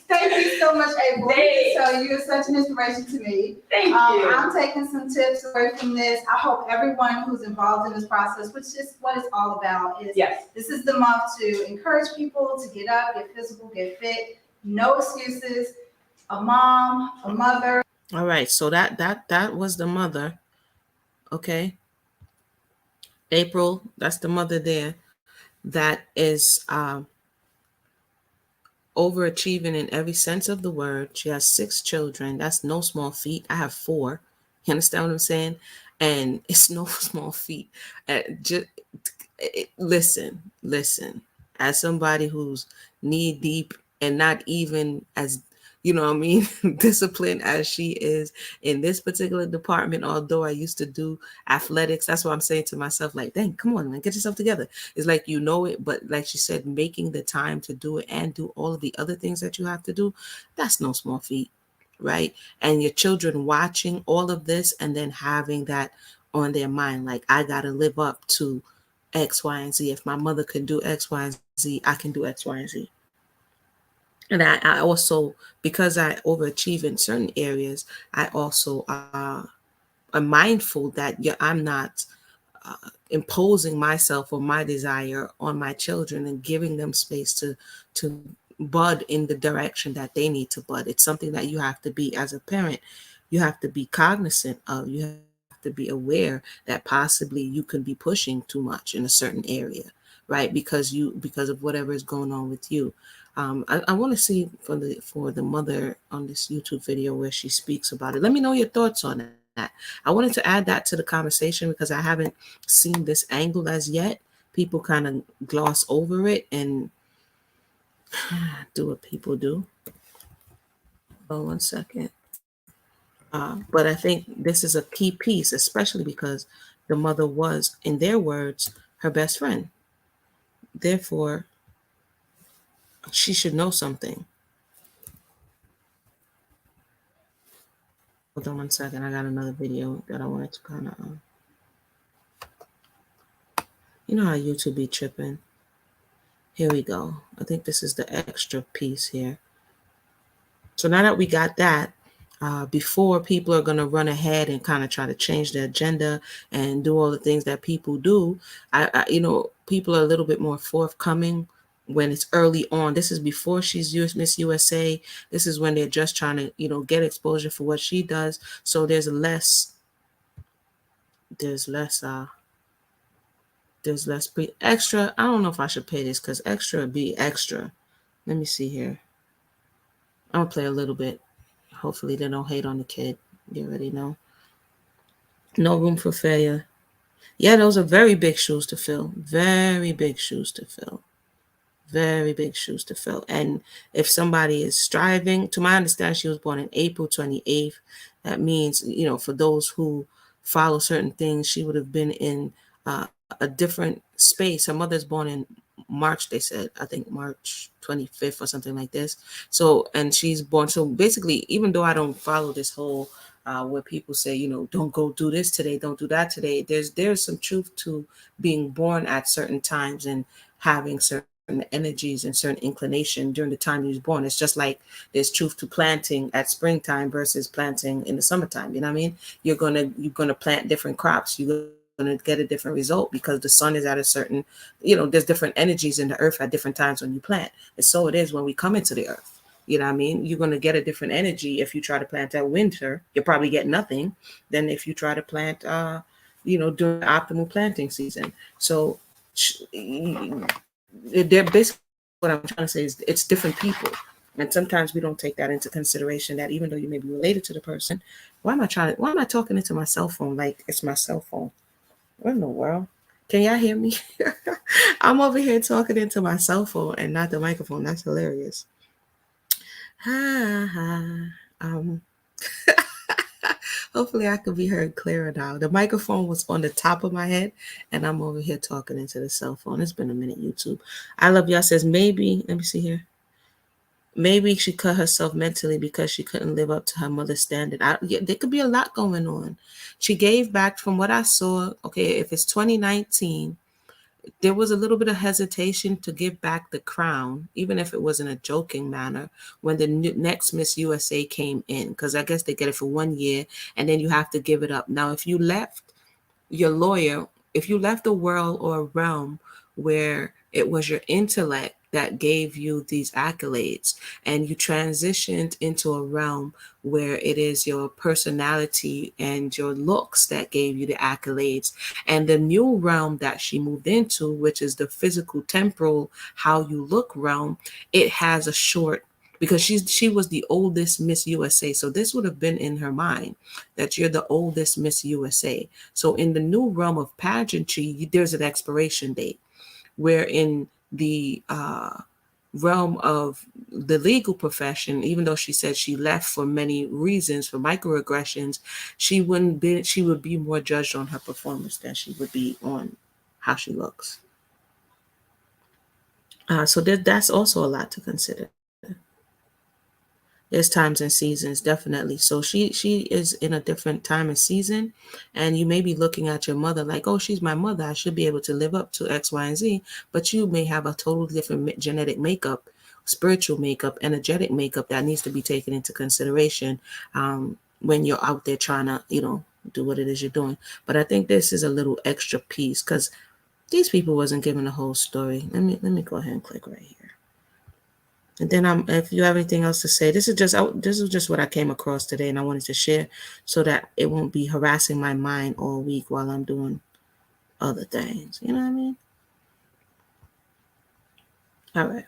Thank you so much, April. So you're such an inspiration to me. Thank you. I'm taking some tips away from this. I hope everyone who's involved in this process, which is what it's all about, is this is the month to encourage people to get up, get physical, get fit. No excuses. A mom, a mother. All right. So that was the mother. Okay. April, that's the mother there that is overachieving in every sense of the word. She has 6 children. That's no small feat. I have 4. You understand what I'm saying? And it's no small feat. Listen. As somebody who's knee deep and not even as disciplined as she is in this particular department, although I used to do athletics, that's what I'm saying to myself, like, dang, come on, man, get yourself together. It's like, it, but like she said, making the time to do it and do all of the other things that you have to do, that's no small feat, right? And your children watching all of this and then having that on their mind, like, I got to live up to X, Y, and Z. If my mother could do X, Y, and Z, I can do X, Y, and Z. And I also, because I overachieve in certain areas, I also am mindful that I'm not imposing myself or my desire on my children and giving them space to bud in the direction that they need to bud. It's something that you have to be, as a parent, you have to be cognizant of. You have to be aware that possibly you could be pushing too much in a certain area, right? Because of whatever is going on with you. I want to see for the mother on this YouTube video where she speaks about it. Let me know your thoughts on that. I wanted to add that to the conversation because I haven't seen this angle as yet. People kind of gloss over it and do what people do. Oh, 1 second. But I think this is a key piece, especially because the mother was, in their words, her best friend. Therefore, she should know something. Hold on 1 second. I got another video that I wanted to kind of, you know how YouTube be tripping. Here we go. I think this is the extra piece here. So now that we got that, before people are going to run ahead and kind of try to change the agenda and do all the things that people do, people are a little bit more forthcoming when it's early on. This is before she's Miss USA. This is when they're just trying to, get exposure for what she does. So there's less extra. I don't know if I should pay this because extra would be extra. Let me see here. I'm gonna play a little bit. Hopefully they don't hate on the kid. You already know. No room for failure. Yeah, those are very big shoes to fill. Very big shoes to fill. Very big shoes to fill. And if somebody is striving, to my understanding, she was born on April 28th. That means, for those who follow certain things, she would have been in a different space. Her mother's born in March, they said, I think March 25th or something like this. So, and she's born. So basically, even though I don't follow this whole where people say, don't go do this today, don't do that today. There's some truth to being born at certain times and having certain energies and certain inclination during the time you was born. It's just like there's truth to planting at springtime versus planting in the summertime. You know what I mean? You're gonna plant different crops. You're gonna get a different result because the sun is at a certain, there's different energies in the earth at different times when you plant. And so it is when we come into the earth. You know what I mean? You're going to get a different energy if you try to plant that winter. You'll probably get nothing than if you try to plant, during the optimal planting season. So they're basically, what I'm trying to say is it's different people. And sometimes we don't take that into consideration that even though you may be related to the person, why am I talking into my cell phone like it's my cell phone? What in the world? Can y'all hear me? I'm over here talking into my cell phone and not the microphone. That's hilarious. Ha ha. Hopefully I can be heard clearer now. The microphone was on the top of my head and I'm over here talking into the cell phone. It's been a minute, YouTube. I love y'all says maybe, let me see here. Maybe she cut herself mentally because she couldn't live up to her mother's standard. There could be a lot going on. She gave back from what I saw. Okay, if it's 2019, there was a little bit of hesitation to give back the crown, even if it was in a joking manner, when the next Miss USA came in, because I guess they get it for 1 year and then you have to give it up. Now, if you left your lawyer, if you left a world or a realm where it was your intellect that gave you these accolades and you transitioned into a realm where it is your personality and your looks that gave you the accolades, and the new realm that she moved into, which is the physical temporal how you look realm, it has a short, because she was the oldest Miss USA. So this would have been in her mind that you're the oldest Miss USA. So in the new realm of pageantry, there's an expiration date, where in the realm of the legal profession, even though she said she left for many reasons, for microaggressions, she would be more judged on her performance than she would be on how she looks. So that's also a lot to consider. There's times and seasons, definitely. So she is in a different time and season, and you may be looking at your mother like, oh, she's my mother. I should be able to live up to X, Y, and Z. But you may have a totally different genetic makeup, spiritual makeup, energetic makeup that needs to be taken into consideration when you're out there trying to, do what it is you're doing. But I think this is a little extra piece because these people wasn't giving the whole story. Let me go ahead and click right here. And then if you have anything else to say, this is just what I came across today, and I wanted to share so that it won't be harassing my mind all week while I'm doing other things. You know what I mean? All right.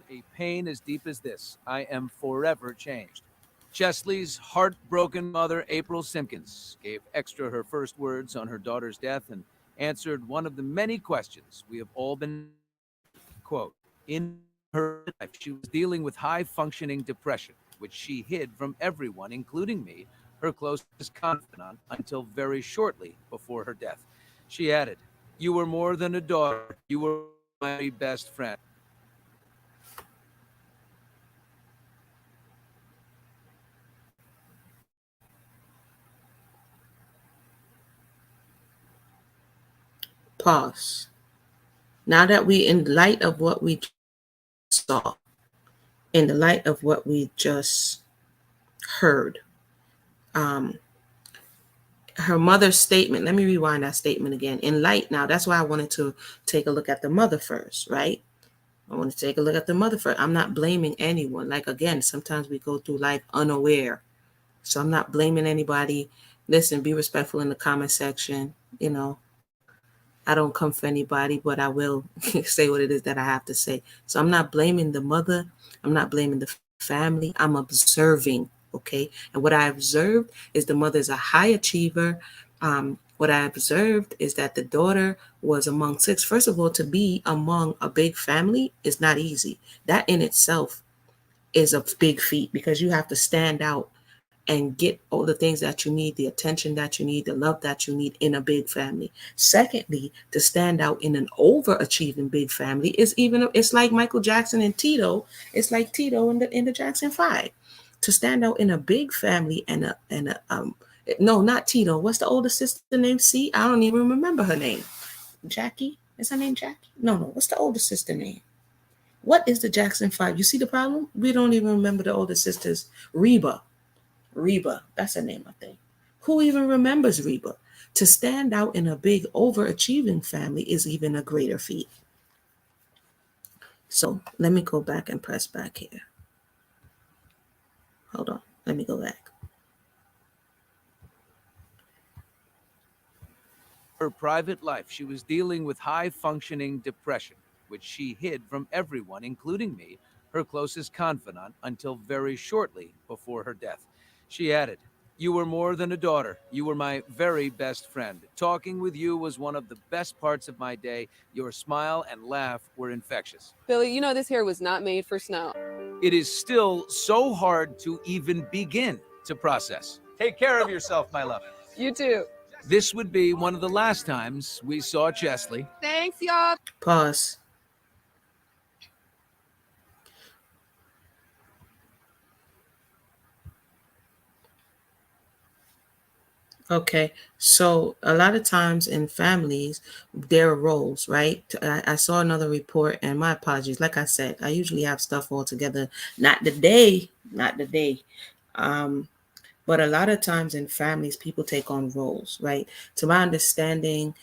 A pain as deep as this, I am forever changed. Cheslie's heartbroken mother, April Simpkins, gave extra her first words on her daughter's death and answered one of the many questions we have all been. Quote, in her life, she was dealing with high-functioning depression, which she hid from everyone, including me, her closest confidant, until very shortly before her death. She added, you were more than a daughter. You were my best friend. Pause. Now that in light of what we saw, in the light of what we just heard, her mother's statement, let me rewind that statement again. In light, now that's why I wanted to take a look at the mother first, right? I want to take a look at the mother first. I'm not blaming anyone. Like, again, sometimes we go through life unaware. So I'm not blaming anybody. Listen, be respectful in the comment section. I don't come for anybody, but I will say what it is that I have to say. So I'm not blaming the mother. I'm not blaming the family. I'm observing, okay? And what I observed is the mother is a high achiever. What I observed is that the daughter was among six. First of all, to be among a big family is not easy. That in itself is a big feat because you have to stand out and get all the things that you need, the attention that you need, the love that you need in a big family. Secondly, to stand out in an overachieving big family it's like Michael Jackson and Tito. It's like Tito in the Jackson 5. To stand out in a big family no, not Tito. What's the older sister name? See, I don't even remember her name. Jackie? Is her name Jackie? No. What's the older sister name? What is the Jackson 5? You see the problem? We don't even remember the older sisters. Reba, that's her name, I think. Who even remembers Reba? To stand out in a big overachieving family is even a greater feat. So let me go back and press back here. Hold on, let me go back. Her private life, she was dealing with high-functioning depression, which she hid from everyone, including me, her closest confidant, until very shortly before her death. She added, you were more than a daughter. You were my very best friend. Talking with you was one of the best parts of my day. Your smile and laugh were infectious. Billy, this hair was not made for snow. It is still so hard to even begin to process. Take care of yourself, my love. You too. This would be one of the last times we saw Cheslie. Thanks, y'all. Pause. Okay, so a lot of times in families, there are roles, right? I saw another report, and my apologies. Like I said, I usually have stuff all together. Not the day. But a lot of times in families, people take on roles, right? To my understanding,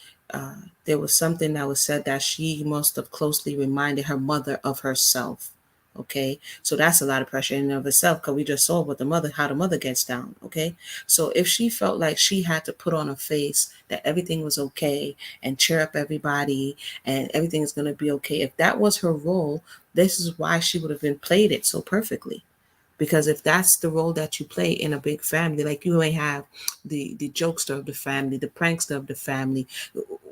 there was something that was said that she must have closely reminded her mother of herself. Okay, so that's a lot of pressure in and of itself because we just saw how the mother gets down. Okay, so if she felt like she had to put on a face that everything was okay and cheer up everybody and everything is going to be okay, if that was her role, this is why she would have been played it so perfectly. Because if that's the role that you play in a big family, like you may have the jokester of the family, the prankster of the family,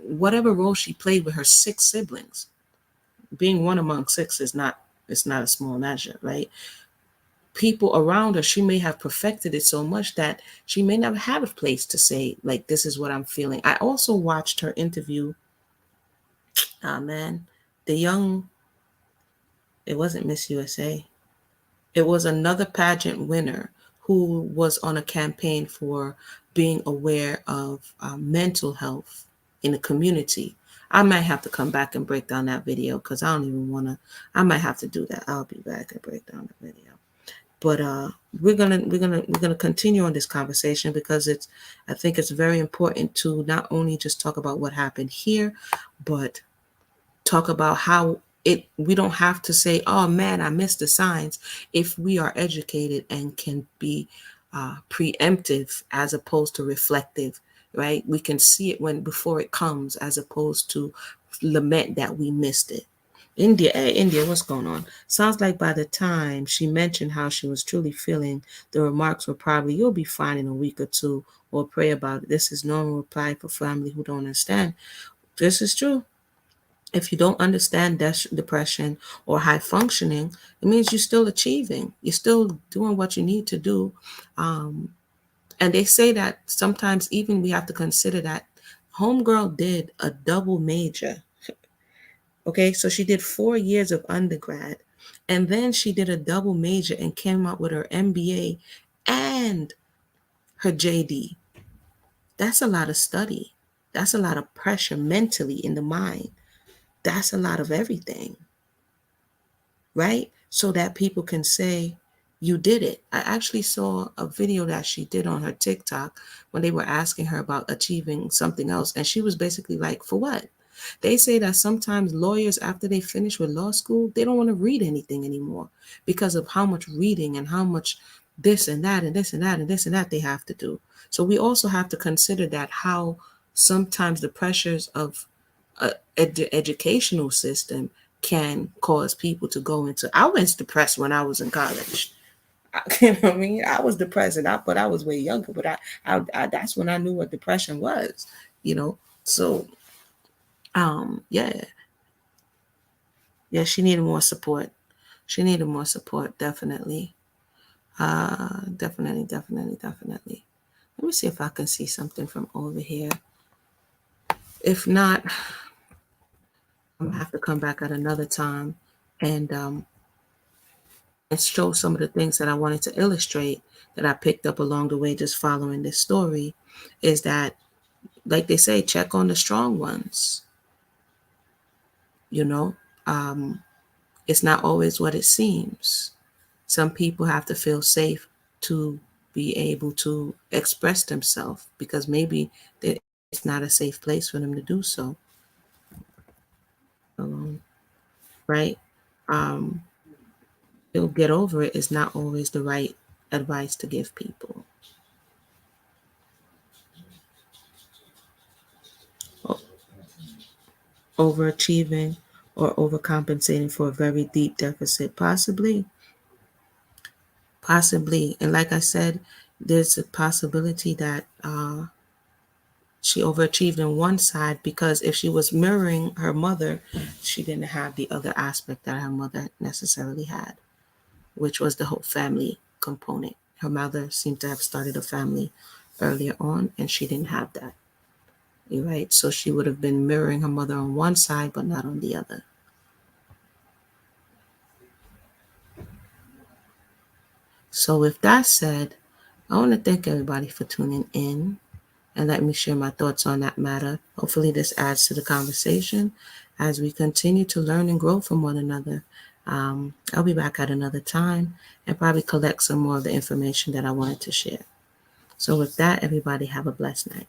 whatever role she played with her 6 siblings, being one among 6 is not, it's not a small measure, right? People around her, she may have perfected it so much that she may never have a place to say, like, this is what I'm feeling. I also watched her interview, it wasn't Miss USA. It was another pageant winner who was on a campaign for being aware of mental health in the community. I might have to come back and break down that video because I don't even want to. I might have to do that. I'll be back and break down the video. But we're gonna continue on this conversation because I think it's very important to not only just talk about what happened here, but talk about how we don't have to say, oh man, I missed the signs, if we are educated and can be preemptive as opposed to reflective, right? We can see it before it comes as opposed to lament that we missed it. India, hey India, what's going on? Sounds like by the time she mentioned how she was truly feeling, the remarks were probably, you'll be fine in a week or two, or pray about it. This is normal reply for family who don't understand. This is true. If you don't understand depression or high functioning, it means you're still achieving. You're still doing what you need to do. And they say that sometimes even we have to consider that homegirl did a double major. Okay, so she did 4 years of undergrad, and then she did a double major and came out with her MBA and her JD. That's a lot of study. That's a lot of pressure mentally in the mind. That's a lot of everything, right? So that people can say, you did it. I actually saw a video that she did on her TikTok when they were asking her about achieving something else. And she was basically like, for what? They say that sometimes lawyers, after they finish with law school, they don't want to read anything anymore because of how much reading and how much this and that and this and that and this and that they have to do. So we also have to consider that how sometimes the pressures of educational system can cause people to go into. I was depressed when I was in college. You know what I mean? I was depressed, but I was way younger. But I that's when I knew what depression was. You know, so yeah, she needed more support. She needed more support, definitely. Definitely. Let me see if I can see something from over here. If not, I'm gonna have to come back at another time and show some of the things that I wanted to illustrate that I picked up along the way just following this story. Is that, like they say, check on the strong ones. You know, it's not always what it seems. Some people have to feel safe to be able to express themselves because maybe it's not a safe place for them to do so. Right? Um, You'll get over it is not always the right advice to give people. Overachieving or overcompensating for a very deep deficit, possibly. And like I said, there's a possibility that she overachieved on one side because if she was mirroring her mother, she didn't have the other aspect that her mother necessarily had, which was the whole family component. Her mother seemed to have started a family earlier on, and she didn't have that. You're right. So she would have been mirroring her mother on one side, but not on the other. So with that said, I want to thank everybody for tuning in and let me share my thoughts on that matter. Hopefully this adds to the conversation as we continue to learn and grow from one another. I'll be back at another time and probably collect some more of the information that I wanted to share. So with that, everybody have a blessed night.